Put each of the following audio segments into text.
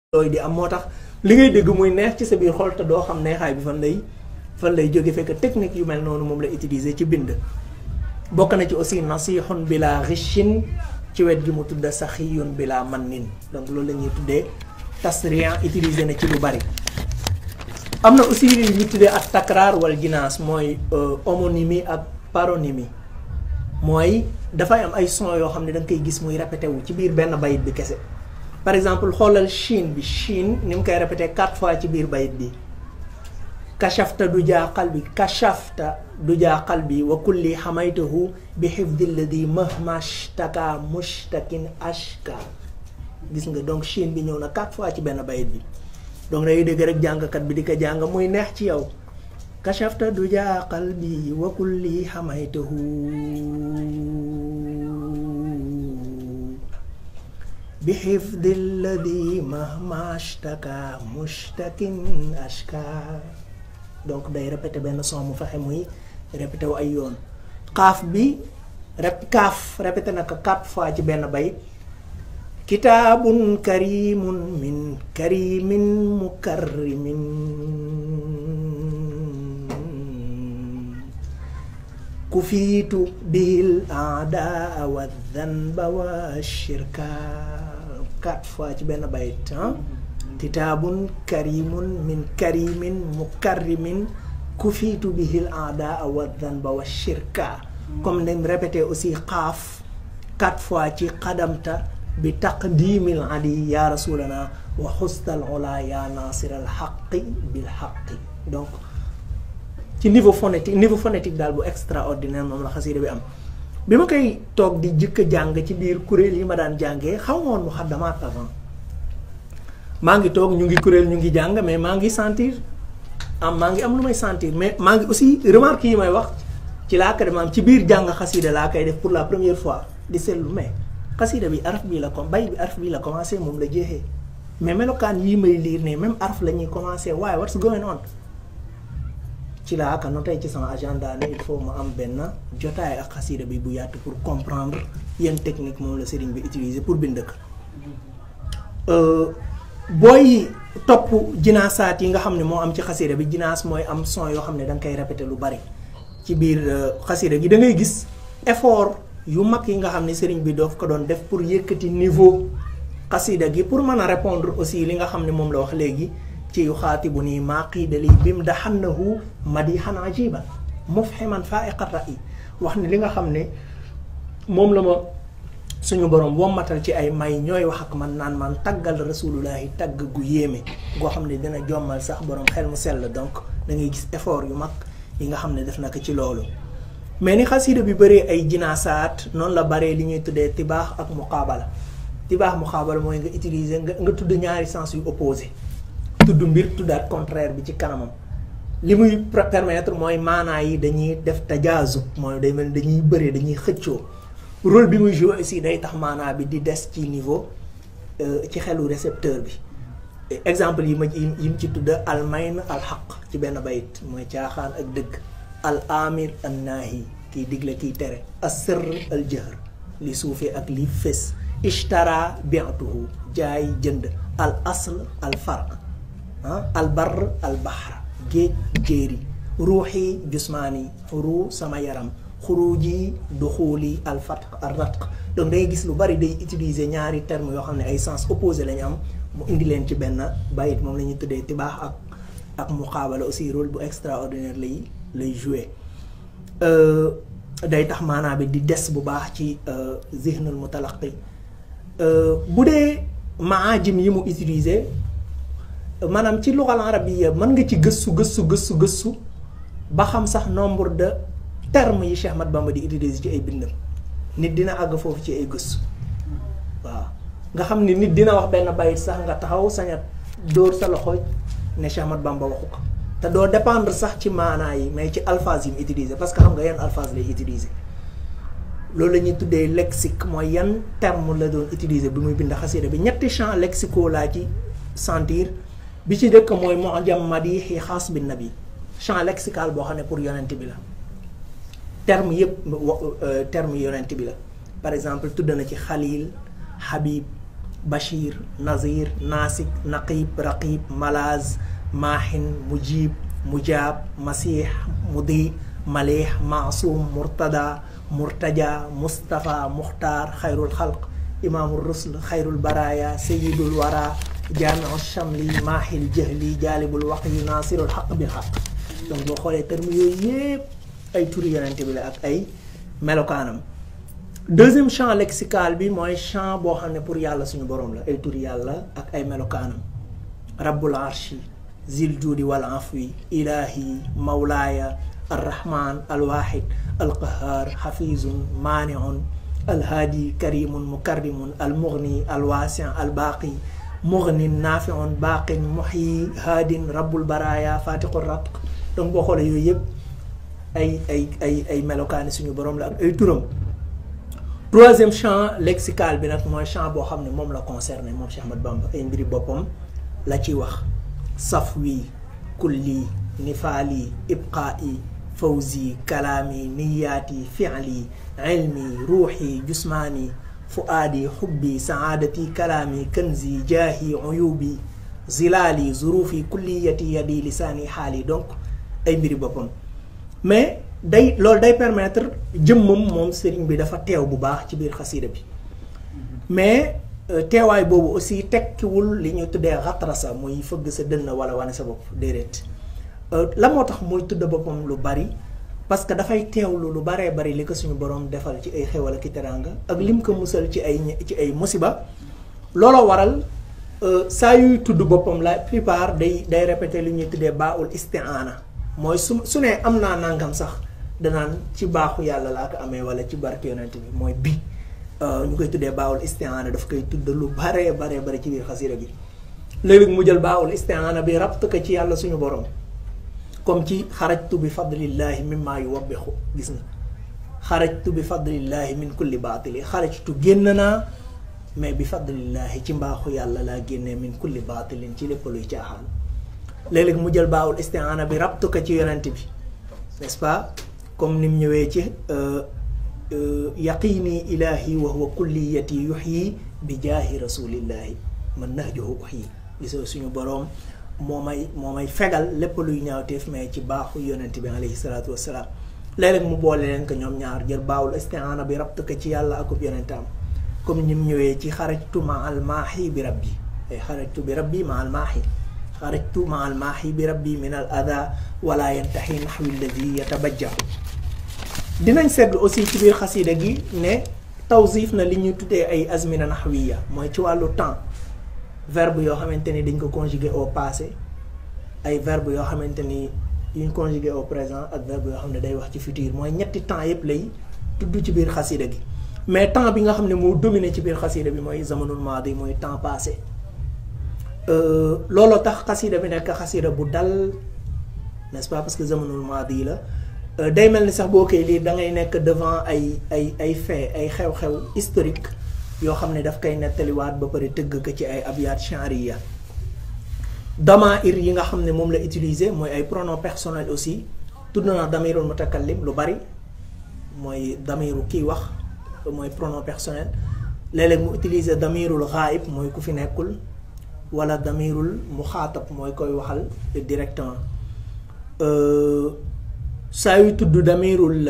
looy di am moo tax li ngay dégg muy neex ci sa biir xol te doo xam neexaay bi fan lay jóge fekk technique yu mel noonu moom la utiliser ci bind. bokk na ci aussi nasihun bila richin ci wet gi mu tudda saxiyun bila mannin donc loolu la ñuy tuddee tasriyan utiliser na ci lu bari. am na aussi ñu tuddee ak takraar wal jinaas mooy homonymie ak paronymie mooy dafay am ay son yoo xam ne da nga koy gis muy répété wu ci biir benn bayit bi kese. par exemple xoolal Chine bi Chine ni mu koy répété 4 fois ci biir bayit bi kashafta du jaa qalbi kashafta du jaa qalbi wa kulli xamaytahu bi xifdi alladi mahmashtaka mushtakin ashka gis nga donc Chine bi ñëw na 4 fois ci benn bayit bi donc day dégg rek jàngkat bi di ko jàng muy neex ci yow kashafta du jaa qalbi wa kulli xamaytahu bi xifdi alladi mahmashtaka mushtakin ashka donc day répété benn son mu fexe muy répété wu ay yoon xaaf bi kaaf répété na ko 4 fois ci benn bayit kitaabun karimun min karimin mukarrimin kufiitu bihil aadaa wa dhanba wa shirka 4 fois ci benn bayit kitaabun karimun min karimin mukarrimin kufiitu bihil aadaa wa dhanba wa shirka comme ni mu répété aussi xaaf 4 fois ci xadamta bi taqdimil adi ya rasulana wa xustal ola ya nasiral xaqi bil xaqi donc ci niveau phonétique daal bu extraordinaire moom la xasida bi am. bi ma koy toog di jëkk jàng ci biir kuréel yi ma daan jàngee xaw ma woon muxaddamaat avant maa ngi toog ñu ngi kuréel ñu ngi jàng mais maa ngi sentir maa ngi am lu may sentir mais maa ngi aussi remarque yi may wax ci laa ko def ci biir jàng xasida laa koy def pour la première fois di seetlu mais xasida bi araf bii la ko bay bi araf bii la commencé moom la jeexee mais melokaan yii may liir ne même araf la ñuy commencé waaye what's going on ci laa ka noté ci sama agenda ne il faut ma am benn jotaay ak xasida bi bu yaatu pour comprendre yan technique moom la sëriñ bi utiliser pour bind ko booy topp jinaasaat yi nga xam ne moo am ci xasida bi jinaas mooy am son yoo xam ne da nga koy répété lu bari ci biir xasida gi da ngay gis effort yu mag yi nga xam ne sëriñ bi doof ko doon def pour yëkkati niveau xasida gi pour mën a répondre aussi li nga xam ne moom la wax léegi ci yu xaatibu nii maaqiidali bim da xannahu madihan ajiba mufhiman faiqa ra'i wax ne li nga xam ne moom la ma suñu borom wommatal ci ay may ñooy wax ak man naan man taggal rasulullahi tagg gu yéeme goo xam ne dina jommal sax borom xel mu sell donc da ngay gis effort yu mag yi nga xam ne def na ko ci loolu. mais ni xasida bi bëree ay jinaasaat noonu la baree li ñuy tuddee tibaax ak muqaabala tibaax muqaabala mooy nga utiliser nga tudd ñaari sens yu opposé tudd mbir tuddaat contraire bi ci kanamam li muy permettre mooy maanaa yi dañuy def tajaazub mooy day mel dañuy bëree dañuy xëccoo rôle bi muy joué aussi day tax maanaa bi di des ci niveau ci xelu récepteur bi exemple yi mu ci tudd al mayn al xaq ci benn bayit mooy caaxaan ak dëgg al amir an naahi kiy digle kiy tere as sirr al jahr li suufee ak li fés ishtara bi'tuhu jaay jënd al asl al farq al barr al bahr géej jéeri ruuxi jusmaani ruu sama yaram xuruji duxuuli al fatq al ratq donc day gis lu bari day utiliser ñaari termes yoo xam ne ay sens opposé lañu am mu indi leen ci benn bayit moom la ñuy tuddee tibaax ak muqaabala aussi rôle bu extraordinaire lay jouer day tax maanaa bi di des bu baax ci zihnul mutalaqi bu dee maajim yi mu utiliser maanaam ci luxal arabiyya mën nga ci gëstu ba xam sax nombre de termes yi Cheikh Ahmad Bamba di utiliser ci ay bindam nit dina àgg foofu ci ay gëstu waaw nga xam ni nit dina wax benn bayit sax nga taxaw sañat dóor sa loxo ne Cheikh Ahmad Bamba waxu ko te doo dépendre sax ci maanaa yi mais ci alphase yi mu utiliser parce que xam nga yan alphase lay utiliser loolu la ñuy tuddee lexique mooy yan terme la doon utiliser bi muy bind xasida bi ñetti champs lexicaux laa ci sentir bi ci dëkk mooy mu'jam madihi xaas bin nabi champ lexical boo xam ne pour yonent bi la terme yëpp terme yonent bi la par exemple tudd na ci xalil habib bashir nazir nasik naqib raqib malaz maahin mujib mujab masih mudi malih maasum murtada murtaja mustafa muxtaar xayrul xalq imaamul rusl xayrul baraya sayidul wara jaamiu chamli maahil jahli jaalibul waqyi naasirul xaq bil xaq. donc boo xoolee terme yooyu yëpp ay turi yonente bi la ak ay melokaanam. deuxième champ lexical bi mooy champ boo xam ne pour yàlla suñu borom la ay turi yàlla ak ay melokaanam. rabbul arshi zil juudi wal afwi ilahi mawlaaya arrahman alwahid alqahar xafizun maaniun alhaadi karimun mukarrimun almughni alwaasi albaqi mughnin naafiun baaqin muhyi haadin rabbul baraya fatiqur ratq. donc boo xoolee yooyu yëpp ay melokaani suñu borom la ak ay turam. troisième champ lexical bi nag mooy champ boo xam ne moom la concerné moom Cheikh Ahmad Bamba ay mbiri boppam la ciy wax. safwi kulli nifaali ibqaa'i fawzi kalaami niyaati fi'li ilmi ruuxi jusmaani fuaadi xubbi saadati kalaami kanzi jaahi uyubi zilaali zurufi kulliyati yadi lisaani xaali. donc ay mbiri boppam mais loolu day permettre jëmmam moom sëriñ bi dafa teew bu baax ci biir xasida bi mais teewaay boobu aussi tekkiwul li ñu tuddee xatrasa muy fëgg sa dënn wala wane sa bopp déedéet. la moo tax muy tudd boppam lu bari parce que dafay teewlu lu baree bari li ko suñu borom defal ci ay xewal ak teraanga ak lim ko musal ci ay musiba. looloo waral saa yuy tudd boppam la plupart day répéter li ñuy tuddee baaul isti'aana mooy su ne am naa nangam sax danaan ci baaxu yàlla laa ko amee wala ci barke yonent bi mooy bi ñu koy tuddee baawul isti'aana daf koy tudd lu baree bari ci biir xasida bi. léeg-léeg mu jël baawul isti'aana bi rabt ko ci yàlla suñu borom comme ci xarajtu bi fadlillahi mimma yuwabbixu gis nga xarajtu bi fadlillahi min kulli baatili xarajtu génn naa mais bi fadlillahi ci mbaaxu yàlla laa génnee min kulli baatilin ci lépp luy caaxaan. léeg-léeg mu jël baawul isti'aana bi rabt ko ci yonent bi n'est-ce pas comme ni mu ñëwee ci yaqini ilahi wa huwa kulliyati yuhyi bi jaahi rasulillahi man nahjuhu uhyi gisoo suñu boroom moo may fegal lépp luy ñaawteef mais ci baaxu yonent bi alayhi salaatu wassalaam. léeg-léeg mu boole leen ko ñoom ñaar jël baawul isti'aana bi rabt ko ci yàlla akub yonentam comme ni mu ñëwee ci xarajtu ma al maahi bi rabbi ay xarajtu bi rabbi ma al maahi xarajtu ma al maahi bi rabbi min al ada wala yantahi nahwi alladi yatabajja. dinañ seetlu aussi ci biir xasida gi ne tawsif na li ñuy tuddee ay azmina nahwiya mooy ci wàllu temps verbe yoo xamante ni dañ ko conjuguer au passé ay verbe yoo xamante ni yuñ conjuguer au présent ak verbe yoo xam ne day wax ci futur mooy ñetti temps yëpp lay tudd ci biir xasida gi. mais temps bi nga xam ne moo dominé ci biir xasida bi mooy zamanul maadi mooy temps passé. looloo tax xasida bi nekk xasida bu dal n'est-ce pas parce que zamanul maadi la. day mel ni sax boo koy lii da ngay nekk devant ay fait ay xew-xew historique yoo xam ne daf koy nettaliwaat ba pare tëgg ko ci ay abyaat sha'riya. damair yi nga xam ne moom la utiliser mooy ay pronoms personnels aussi tudd na damirul mutakallim lu bari mooy damiru kiy wax mooy pronom personnel. léeg-léeg mu utiliser damirul ghaib mooy ku fi nekkul wala damirul muxaatab mooy koy waxal directement. saa yu tudd damirul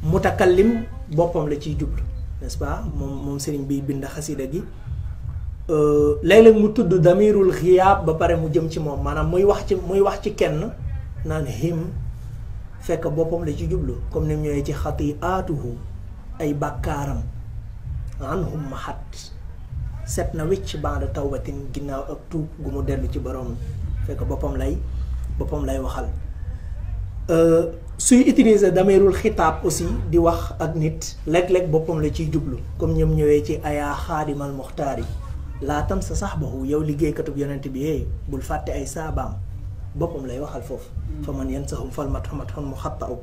mutakallim boppam la ciy jublu n'est-ce pas moom sëriñ bi bind xasida gi. léeg-léeg mu tudd damirul xiyaab ba pare mu jëm ci moom maanaam muy wax ci kenn naan him fekk boppam la ci jublu comme ni mu ñëwee ci xati'aatuhu ay bàkkaaram anhum mahat set na wicc ba'da tawbatin ginnaaw ak tuub gu mu dellu ci borom fekk boppam lay waxal. suy utiliser damirul xitaab aussi di wax ak nit léeg-léeg boppam la ciy jublu comme ñoom ñëwee ci ayaa xaadimal muxtaari laa tam sa saxbahu yow liggéeykatub yonent bi hey bul fàtte ay saabaam boppam lay waxal foofu. fa man yansahum fal matxun mu xatta'u.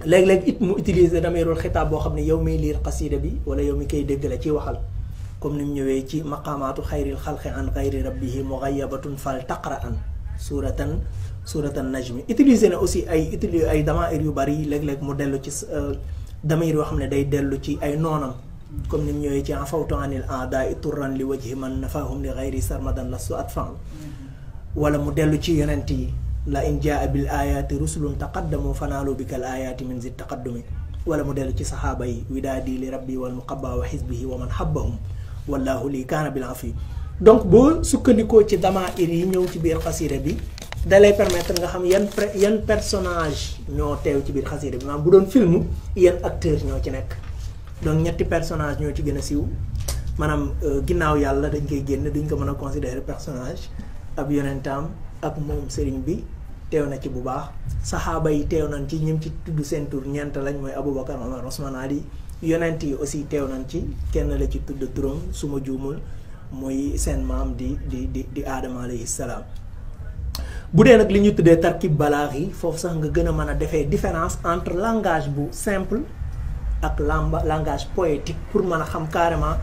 léeg-léeg it mu utiliser damirul xitaab boo xam ne yow miy liir xasida bi wala yow mi koy dégg la ciy waxal comme ni mu ñëwee ci maqaamaatu xayril xalqi an xayri rabbihi mughayyabatun fal taqra'an suratan najmi. utiliser na aussi ay damair yu bari léeg-léeg mu dellu ci damir yoo xam ne day dellu ci ay noonam comme ni mu ñëwee ci afawtu anil a'da'i turran li wajhi man nafahum li ghayri sarmadan lastu atfa'u wala mu dellu ci yonent yi la in jaa bil ayati rusulun taqaddamu fanaalu bikal ayati min zid taqaddumi wala mu dellu ci saxaaba yi widaadi li rabbi wal muqabba wa xisbihi wa man habbahum wallahu lii kaana bil afi donc boo sukkandikoo ci damaa'ir yi ñëw ci biir xasida bi dalay permettre nga xam yan personnage ñoo teew ci biir xasida bi maanaam bu doon film yan acteurs ñoo ci nekk donc ñetti personnage ñoo ci gën a siiw maanaam ginnaaw yàlla dañ koy génn duñ ko mën a considérer personnage ab yonentaam ak moom sëriñ bi teew na ci bu baax saxaaba yi teew nañ ci ñim ci tudd seen tur ñeent lañ mooy Aboubacar Omar Ousmane Ali yonent yi aussi teew nañ ci kenn la ci tudd turam su ma juumul muy seen maam di Aadama alayhi salaam bu dee nag li ñu tuddee tarkib balaax yi foofu sax nga gën a mën a defee différence entre langage bu simple ak langage poétique pour mën a xam carrément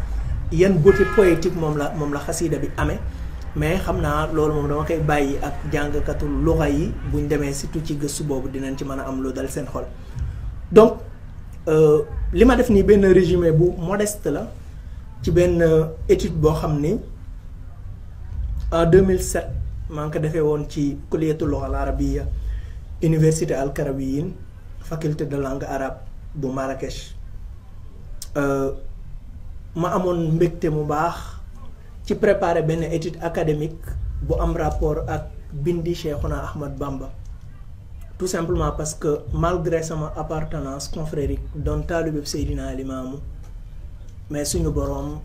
yan beauté poétique moom la xasida bi amee mais xam naa loolu moom dama koy bàyyi ak jàngkatu luxa yi buñ demee surtout ci gëstu boobu dinañ ci mën a am lu dal seen xol donc li ma def nii benn résumé bu modeste la ci benn étude boo xam ni en 2007 maa ngi ko defee woon ci kulliyatu lugha al arabiyya université al karawiyin faculté de langue arabe bu Marrakech ma amoon mbégte mu baax ci préparer benn étude académique bu am rapport ak bindi Cheikhouna Ahmad Bamba tout simplement parce que malgré sama appartenance confrérique doon taalibeb Seydina Limaamu mais suñu boroom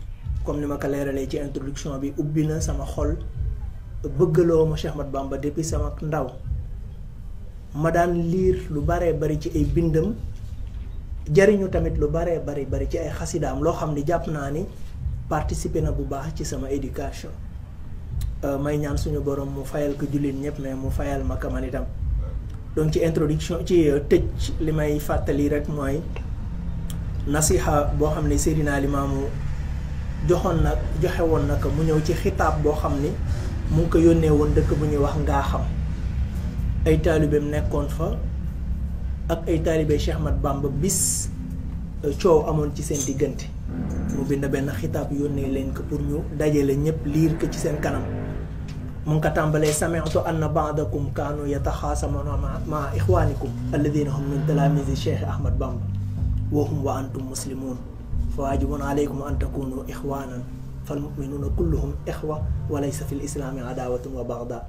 comme ni ma ko leeralee ci introduction bi ubbi na sama xol bëggaloo ma Cheikh Ahmad Bamba depuis sama ndaw ma daan lire lu baree bari ci ay bindam jariñu tamit lu baree bari ci ay xasidaam loo xam ni jàpp naa ni participer na bu baax ci sama éducation may ñaan suñu borom mu fayal ko jullit ñëpp mais mu fayal ma ko man itam donc ci introduction ci tëj li may fàttali rek mooy nasiha boo xam ne Seydina Limaamu joxe woon na ko mu ñëw ci xitaab boo xam ni mu ngi ko yónnee woon dëkk bu ñuy wax ngaa xam ay taalibeem nekkoon fa ak ay taalibe Cheikh Ahmad Bamba bis coow amoon ci seen diggante mu bind benn xitaab yónnee leen ko pour ñu dajale ñëpp liir ko ci seen kanam mu ngi ko tàmbalee sami'tu anna ba'dakum kaanu yataxaasamuna ma ixwaanikum alladina hum min talaamizi Cheikh Ahmad Bamba wa hum wa antum muslimun fa waajibun alaykum an takunu ixwaanan fal muminuuna kulluhum ixwa wa laysa fi l islaami adaawatun wa bagda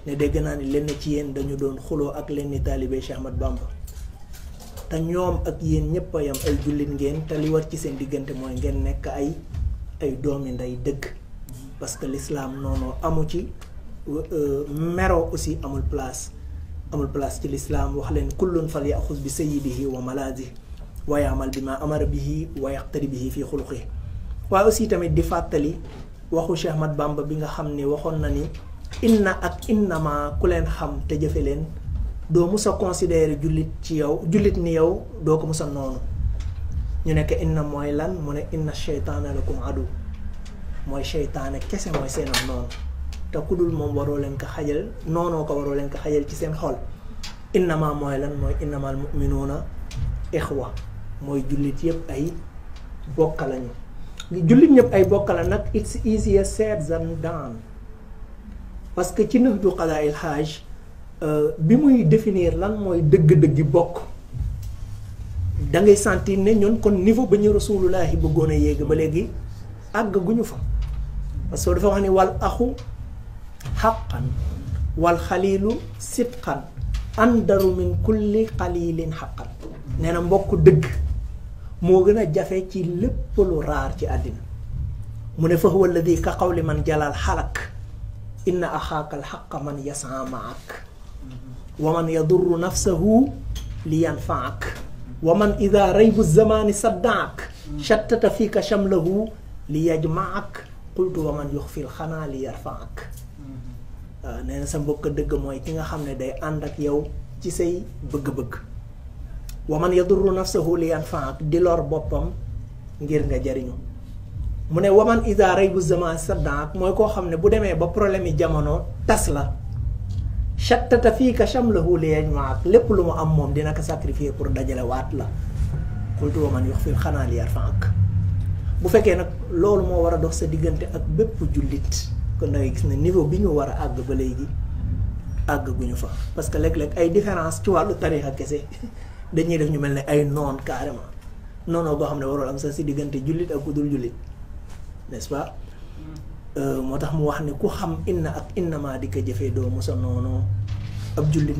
ne dégg naa ni lenn ci yéen dañu doon xuloo ak lenn taalibe Cheikh Ahmad Bamba te ñoom ak yéen ñëpp a yam ay jullit ngeen te li war ci seen diggante mooy ngeen nekk ay doomi nday dëgg parce que l'islam noonu amu ci mero aussi amul place ci l'islam wax leen kullun fal yaxuz bi sayyidihi wa malazihi wa ya'mal bima amara bihi wa yaqtadi bihi fi xuluqihi waaye aussi tamit di fàttali waxu Cheikh Ahmad Bamba bi nga xam ni waxoon na ni inna ak innama ku leen xam te jëfe leen doo mus a considérer jullit ni yow doo ko mus a noonu ñu nekk inna mooy lan mu ne inna sheytaana lakum adu mooy sheytaane kese mooy seenam noonu te ku dul moom waroo leen ko xajal noonoo ko waroo leen ko xajal ci seen xol innama mooy lan mooy innamal mu'minuuna ixwa mooy jullit yëpp ay bokka lañu jullit ñëpp ay bokka la nag it's easier said than done parce que ci Nahju Qadaa'il Haaj bi muy définir lan mooy dëgg-dëggi bokk da ngay sentir ne ñun kon niveau ba ñu rasulullahi bëggoon a yéeg ba léegi àgg guñu fa parce que dafa wax ni wal axu xaqan wal xaliilu sidqan andaru min kulli xaliilin xaqan nee na mbokk dëgg moo gën a jafe ci lépp lu raar ci àddina mu ne fa huwa alladi ka qawli man jalal xalak inna axaaka alxaqa man yasaa maak wa man yadurru nafsahu li yanfaak wa man ida raybu zamaani saddaak shattata fiika shamlahu li yajmaak qultu wa man yuxfil xanaa li yarfaak waaw nee na sa mbokk dëgg mooy ki nga xam ne day ànd ak yow ci say bëgg-bëgg wa man yadurru nafsahu li yanfaak di lor boppam ngir nga jariñu mu ne wa man ida raybu zamaani saddaak mooy koo xam ne bu demee ba problème yi jamono tas la shattata fiika shamlahu li yajmaak lépp lu mu am moom dina ko sacrifier pour dajale waat la qultu wa man yuxfil xanaa li yarfa'ak bu fekkee nag loolu moo war a dox sa diggante ak bépp jullit kon da ngay gis ne niveau bi ñu war a àgg ba léegi àgg guñu fa parce que léeg-léeg ay différence ci wàllu tarixa kese dañuy def ñu mel ne ay noon carrément noonoo goo xam ne warul am sax si diggante jullit ak ku dul jullit n'est-ce pas moo tax mu wax ne ku xam inna ak innama di ko jëfee doo musa noonoo ab jullit